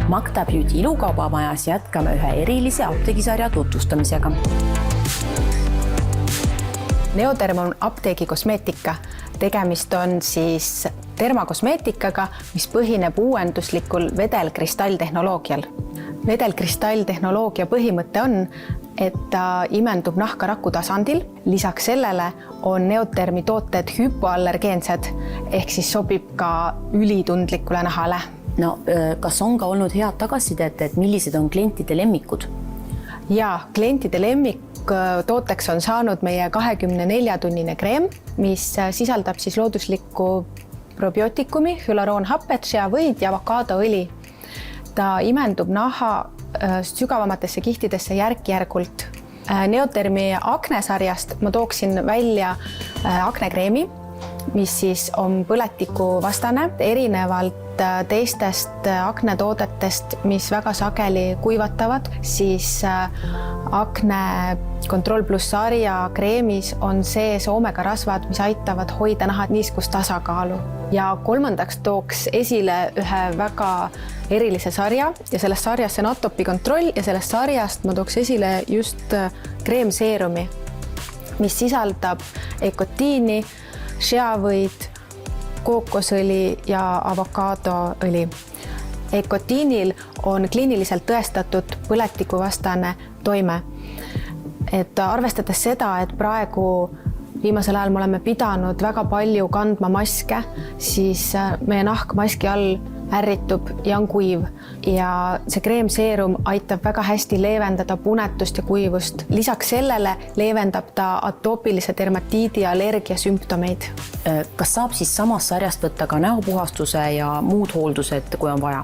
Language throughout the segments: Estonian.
Magda Beauty ilukaubamajas jätkame ühe erilise apteegisarja tutvustamisega. Neoderm on apteegi kosmeetika. Tegemist on siis dermakosmeetikaga, mis põhineb uuenduslikul vedelkristalltehnoloogial. Vedelkristalltehnoloogia põhimõte on, et ta imendub nahka raku tasandil. Lisaks sellele on Neodermi tooted hüpoallergeensed, ehk siis sobib ka ülitundlikule nahale. No, kas on ka olnud head tagasisidet, et millised on klientide lemmikud? Ja, klientide lemmiktooteks on saanud meie 24-tunnine kreem, mis sisaldab siis looduslikku probiootikumi, hülaroonhapet, sheavõid ja avokaadoõli. Ta imendub naha sügavamatesse kihtidesse järk-järgult. Neodermi aknesarjast ma tooksin välja aknekreemi, mis siis on põletikuvastane, erinevalt teistest aknetoodetest, mis väga sageli kuivatavad, siis akne Control Plus sarja kreemis on sees omegarasvad, mis aitavad hoida naha niiskustasakaalu. Ja kolmandaks tooks esile ühe väga erilise sarja ja sellest sarjast on Atopi Control ja sellest sarjast ma tooks esile just kreemseerumi, mis sisaldab ekotiini, sheavõid, kookosõli ja avokaadoõli. Ekotiinil on kliiniliselt tõestatud põletikuvastane toime. Et arvestades seda, et praegu viimasel ajal me oleme pidanud väga palju kandma maske, siis meie nahk maski all ärritub ja on kuiv. Ja see kreemseerum aitab väga hästi leevendada punetust ja kuivust. Lisaks sellele leevendab ta atoopilise dermatiidi ja allergia sümptomeid. Kas saab siis samast sarjast võtta ka näopuhastuse ja muud hooldused, kui on vaja?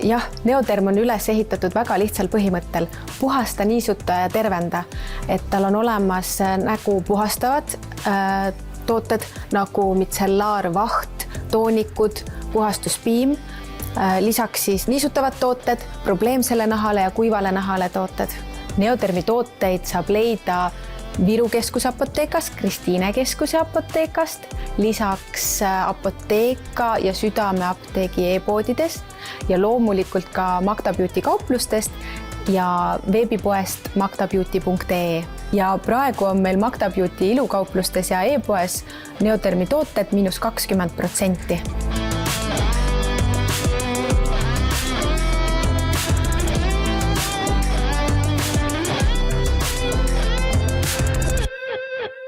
Jah, Neoderm on üles ehitatud väga lihtsal põhimõttel. Puhasta, niisuta ja tervenda. Et tal on olemas nägu puhastavad tooted nagu mitsellaarvaht, toonikud, puhastuspiim, lisaks siis niisutavad tooted, probleemsele nahale ja kuivale nahale tooted. Neodermi tooteid saab leida Viru keskuse apoteekast, Kristiine keskuse apoteekast, lisaks apoteeka ja südameapteegi e-poodidest ja loomulikult ka Magda Beauty kauplustest ja veebipoest magdabeauty.ee. Ja praegu on meil Magda Beauty ilukauplustes ja e-poes Neodermi tooted -20%.